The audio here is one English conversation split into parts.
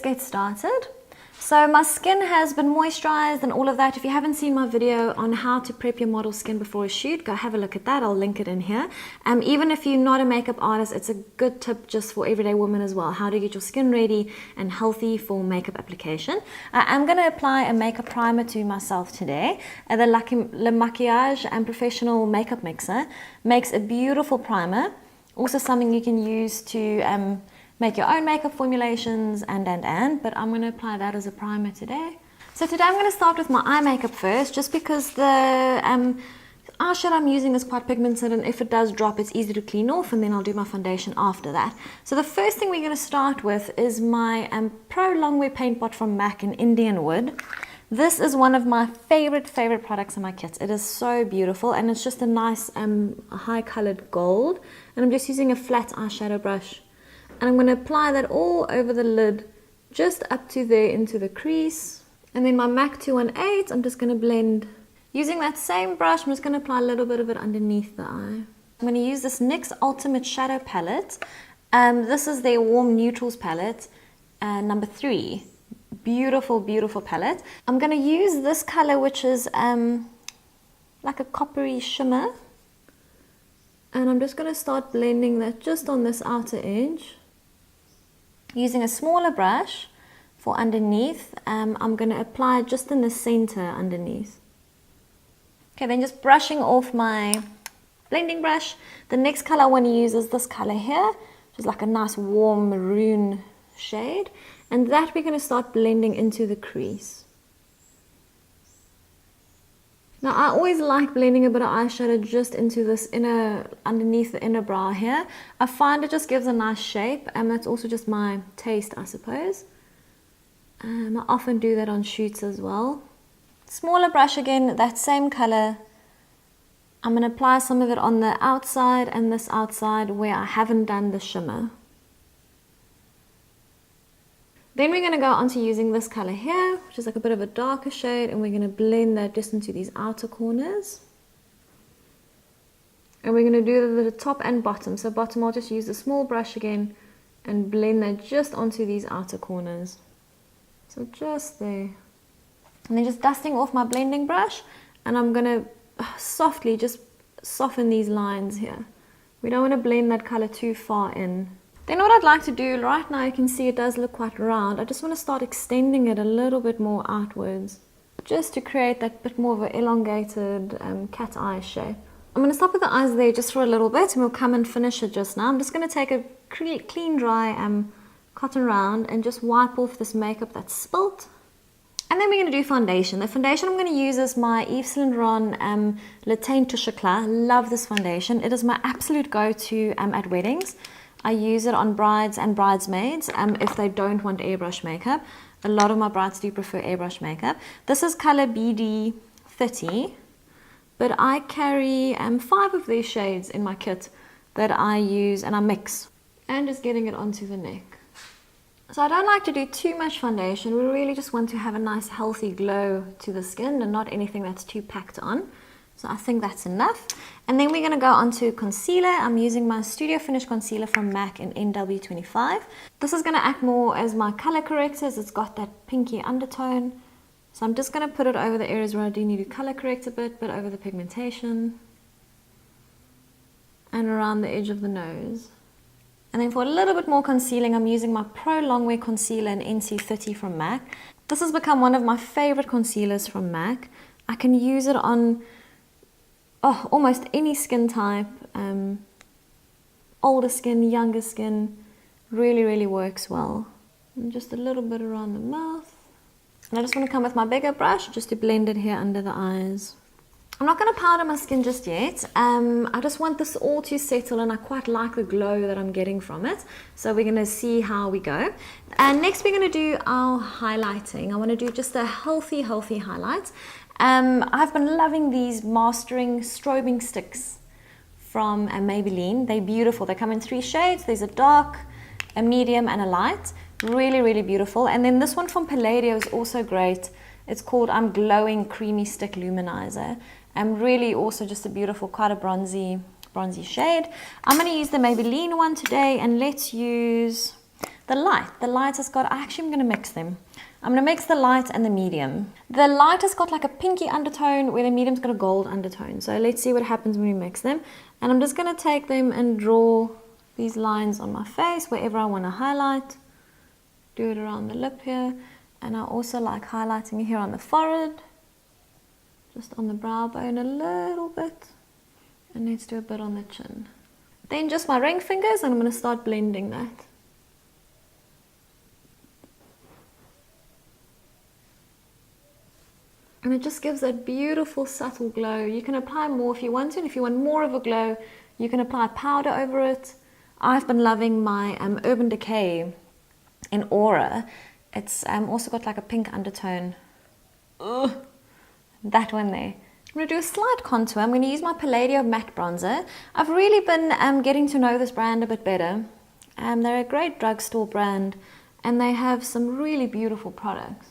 let's get started. So my skin has been moisturized and all of that. If you haven't seen my video on how to prep your model skin before a shoot, go have a look at that. I'll link it in here. Even if you're not a makeup artist, it's a good tip just for everyday women as well, how to get your skin ready and healthy for makeup application. I'm going to apply a makeup primer to myself today. The Le Maquillage and Professional Makeup Mixer makes a beautiful primer. Also something you can use to make your own makeup formulations but I'm going to apply that as a primer today. So today I'm going to start with my eye makeup first, just because the eyeshadow I'm using is quite pigmented, and if it does drop, it's easy to clean off, and then I'll do my foundation after that. So the first thing we're going to start with is my Pro Longwear paint pot from MAC in Indianwood. This is one of my favorite products in my kit. It is so beautiful, and it's just a nice high colored gold, and I'm just using a flat eyeshadow brush. And I'm going to apply that all over the lid, just up to there into the crease. And then my MAC 218, I'm just going to blend. Using that same brush, I'm just going to apply a little bit of it underneath the eye. I'm going to use this NYX Ultimate Shadow Palette. This is their Warm Neutrals palette, number 3. Beautiful, beautiful palette. I'm going to use this color, which is like a coppery shimmer. And I'm just going to start blending that just on this outer edge. Using a smaller brush for underneath, I'm going to apply just in the center underneath. Okay, then just brushing off my blending brush. The next color I want to use is this color here, which is like a nice warm maroon shade. And that we're going to start blending into the crease. Now I always like blending a bit of eyeshadow just into this underneath the inner brow here. I find it just gives a nice shape, and that's also just my taste, I suppose. I often do that on shoots as well. Smaller brush again, that same color. I'm going to apply some of it on the outside and this outside where I haven't done the shimmer. Then we're going to go on to using this color here, which is like a bit of a darker shade, and we're going to blend that just into these outer corners. And we're going to do the top and bottom. So bottom, I'll just use a small brush again and blend that just onto these outer corners. So just there. And then just dusting off my blending brush, and I'm going to softly just soften these lines here. We don't want to blend that color too far in. Then what I'd like to do, right now you can see it does look quite round. I just want to start extending it a little bit more outwards, just to create that bit more of an elongated cat eye shape. I'm going to stop with the eyes there just for a little bit, and we'll come and finish it just now. I'm just going to take a clean dry cotton round and just wipe off this makeup that's spilt. And then we're going to do foundation. The foundation I'm going to use is my Yves Saint Laurent Le Teint Touche Eclat. Love this foundation. It is my absolute go-to at weddings. I use it on brides and bridesmaids if they don't want airbrush makeup. A lot of my brides do prefer airbrush makeup. This is color BD30, but I carry 5 of these shades in my kit that I use and I mix. And just getting it onto the neck. So I don't like to do too much foundation. We really just want to have a nice healthy glow to the skin and not anything that's too packed on. So I think that's enough. And then we're going to go on to concealer. I'm using my Studio Finish concealer from MAC in NW25. This is going to act more as my color corrector, as it's got that pinky undertone. So I'm just going to put it over the areas where I do need to color correct a bit, but over the pigmentation. And around the edge of the nose. And then for a little bit more concealing, I'm using my Pro Longwear concealer in NC30 from MAC. This has become one of my favorite concealers from MAC. I can use it on almost any skin type, older skin, younger skin, really works well. And just a little bit around the mouth. And I just want to come with my bigger brush just to blend it here under the eyes. I'm not going to powder my skin just yet. I just want this all to settle, and I quite like the glow that I'm getting from it. So we're going to see how we go. And next we're going to do our highlighting. I want to do just a healthy highlight. I've been loving these Mastering Strobing sticks from Maybelline. They're beautiful. They come in 3 shades. There's a dark, a medium, and a light. Really beautiful. And then this one from Palladio is also great. It's called Glowing Creamy Stick Luminizer. Really also just a beautiful, quite a bronzy shade. I'm going to use the Maybelline one today, and let's use The light has got, actually I'm going to mix them. I'm going to mix the light and the medium. The light has got like a pinky undertone where the medium's got a gold undertone. So let's see what happens when we mix them. And I'm just going to take them and draw these lines on my face wherever I want to highlight. Do it around the lip here. And I also like highlighting here on the forehead. Just on the brow bone a little bit. And let's do a bit on the chin. Then just my ring fingers, and I'm going to start blending that. And it just gives that beautiful subtle glow. You can apply more if you want to, and if you want more of a glow, you can apply powder over it. I've been loving my Urban Decay in Aura. It's also got like a pink undertone. Ugh, that one there. I'm going to do a slight contour. I'm going to use my Palladio matte bronzer. I've really been getting to know this brand a bit better. They're a great drugstore brand, and they have some really beautiful products.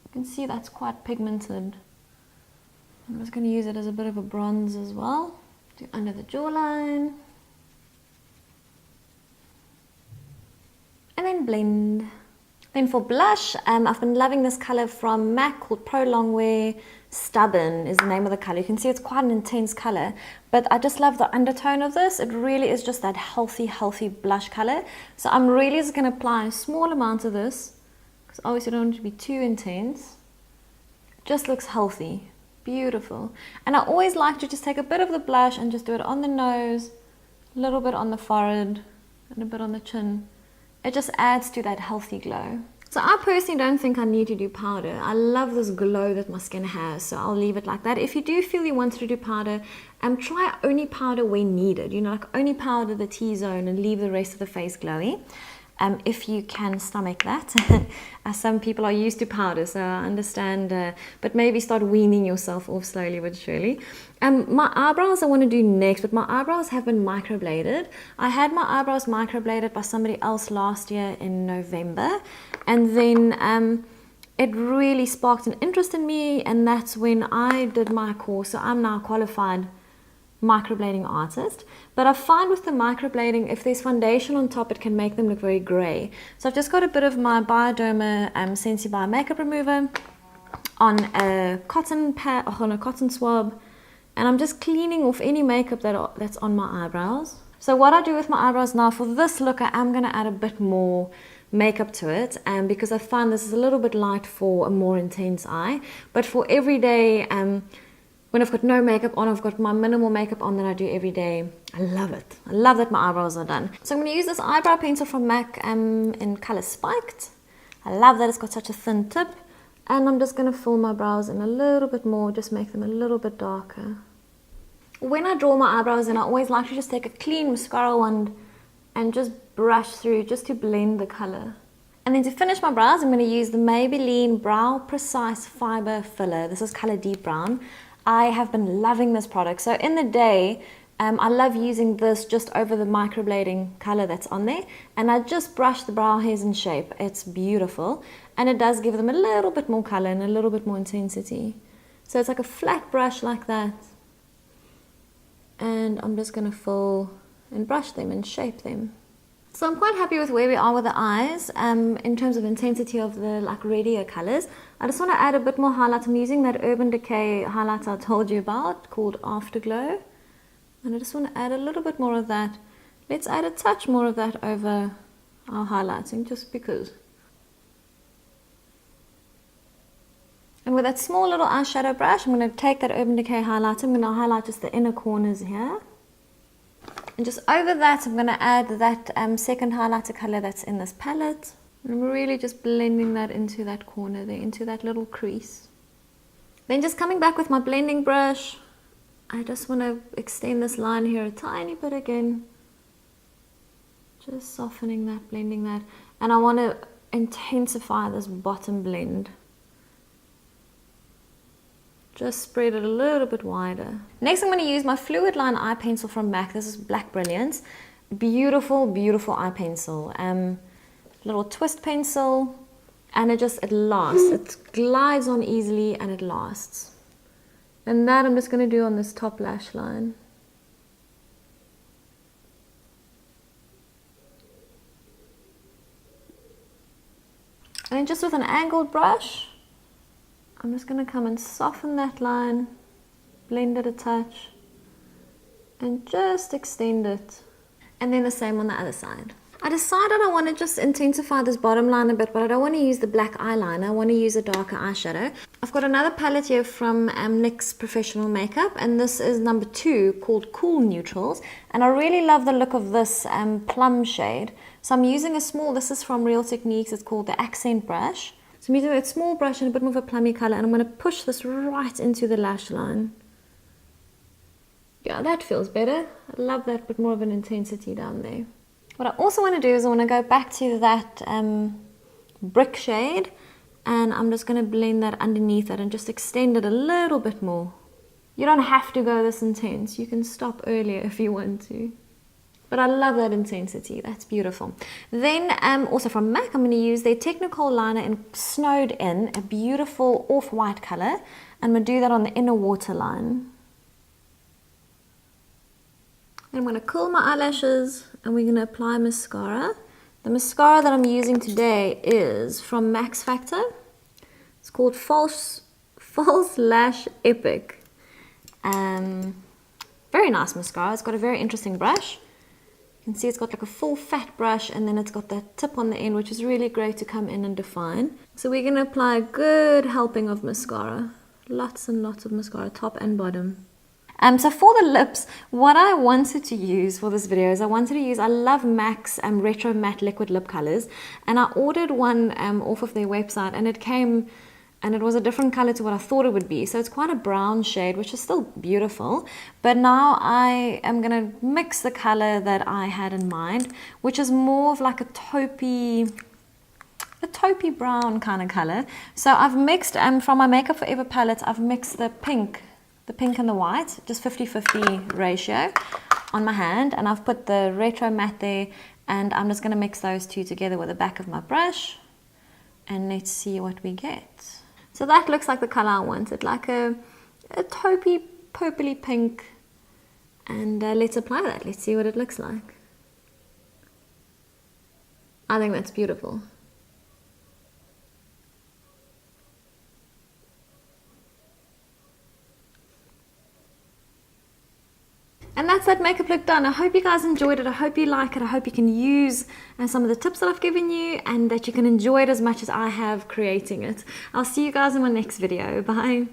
You can see that's quite pigmented. I'm just going to use it as a bit of a bronze as well. Do under the jawline. And then blend. Then for blush, I've been loving this color from MAC called Prolongwear. Stubborn is the name of the color. You can see it's quite an intense color, but I just love the undertone of this. It really is just that healthy blush color. So I'm really just going to apply a small amount of this, because obviously I don't want it to be too intense. It just looks healthy, beautiful. And I always like to just take a bit of the blush and just do it on the nose, a little bit on the forehead, and a bit on the chin. It just adds to that healthy glow. So I personally don't think I need to do powder. I love this glow that my skin has, so I'll leave it like that. If you do feel you want to do powder, try only powder when needed. You know, like only powder the T-zone and leave the rest of the face glowy. If you can stomach that. Some people are used to powder, so I understand, but maybe start weaning yourself off slowly but surely. My eyebrows I want to do next, but my eyebrows have been microbladed. I had my eyebrows microbladed by somebody else last year in November, and then it really sparked an interest in me, and that's when I did my course. So I'm now qualified microblading artist, but I find with the microblading, if there's foundation on top, it can make them look very grey. So I've just got a bit of my Bioderma Sensi Bio makeup remover on a cotton pad, on a cotton swab, and I'm just cleaning off any makeup that's on my eyebrows. So what I do with my eyebrows now, for this look, I am going to add a bit more makeup to it, because I find this is a little bit light for a more intense eye, but for everyday when I've got no makeup on, I've got my minimal makeup on that I do every day. I love it. I love that my eyebrows are done. So I'm going to use this eyebrow pencil from MAC in color Spiked. I love that it's got such a thin tip. And I'm just going to fill my brows in a little bit more, just make them a little bit darker. When I draw my eyebrows in, I always like to just take a clean mascara wand and just brush through just to blend the color. And then to finish my brows, I'm going to use the Maybelline Brow Precise Fiber Filler. This is color Deep Brown. I have been loving this product. So in the day, I love using this just over the microblading color that's on there. And I just brush the brow hairs in shape. It's beautiful. And it does give them a little bit more color and a little bit more intensity. So it's like a flat brush like that. And I'm just going to fill and brush them and shape them. So I'm quite happy with where we are with the eyes in terms of intensity of the like reddier colors. I just want to add a bit more highlight. I'm using that Urban Decay highlighter I told you about called Afterglow. And I just want to add a little bit more of that. Let's add a touch more of that over our highlighting just because. And with that small little eyeshadow brush, I'm going to take that Urban Decay highlighter. I'm going to highlight just the inner corners here. And just over that, I'm going to add that second highlighter color that's in this palette. And I'm really just blending that into that corner there, into that little crease. Then just coming back with my blending brush, I just want to extend this line here a tiny bit again. Just softening that, blending that. And I want to intensify this bottom blend. Just spread it a little bit wider. Next, I'm going to use my Fluidline eye pencil from MAC. This is Black Brilliance. Beautiful, beautiful eye pencil. Little twist pencil, and it lasts. It glides on easily and it lasts. And that I'm just going to do on this top lash line. then just with an angled brush, I'm just going to come and soften that line, blend it a touch, and just extend it. And then the same on the other side. I decided I want to just intensify this bottom line a bit, but I don't want to use the black eyeliner. I want to use a darker eyeshadow. I've got another palette here from NYX Professional Makeup, and this is number 2, called Cool Neutrals. And I really love the look of this plum shade. So I'm using a small, this is from Real Techniques, it's called the Accent Brush. So I'm using a small brush and a bit more of a plummy color, and I'm going to push this right into the lash line. Yeah, that feels better. I love that bit more of an intensity down there. What I also want to do is I want to go back to that brick shade, and I'm just going to blend that underneath it and just extend it a little bit more. You don't have to go this intense. You can stop earlier if you want to. But I love that intensity. That's beautiful. Then also from MAC, I'm going to use their Technakohl liner in Snowed In, a beautiful off-white color. And I'm going to do that on the inner waterline. I'm going to curl my eyelashes and we're going to apply mascara. The mascara that I'm using today is from MAXFACTOR. It's called False Lash Epic. Very nice mascara. It's got a very interesting brush. You can see it's got like a full fat brush, and then it's got that tip on the end, which is really great to come in and define. So we're going to apply a good helping of mascara. Lots and lots of mascara, top and bottom. So for the lips, what I wanted to use for this video is I love MAC's Retro Matte Liquid Lip Colors, and I ordered one off of their website, and it came, and it was a different color to what I thought it would be. So it's quite a brown shade, which is still beautiful, but now I am going to mix the color that I had in mind, which is more of like a taupey brown kind of color. So I've mixed, from my Makeup Forever palette, I've mixed the pink and the white, just 50-50 ratio on my hand, and I've put the retro matte there, and I'm just going to mix those two together with the back of my brush, and let's see what we get. So that looks like the color I wanted, like a taupey, purpley pink, and let's apply that. Let's see what it looks like. I think that's beautiful. And that's that makeup look done. I hope you guys enjoyed it. I hope you like it. I hope you can use some of the tips that I've given you, and that you can enjoy it as much as I have creating it. I'll see you guys in my next video. Bye.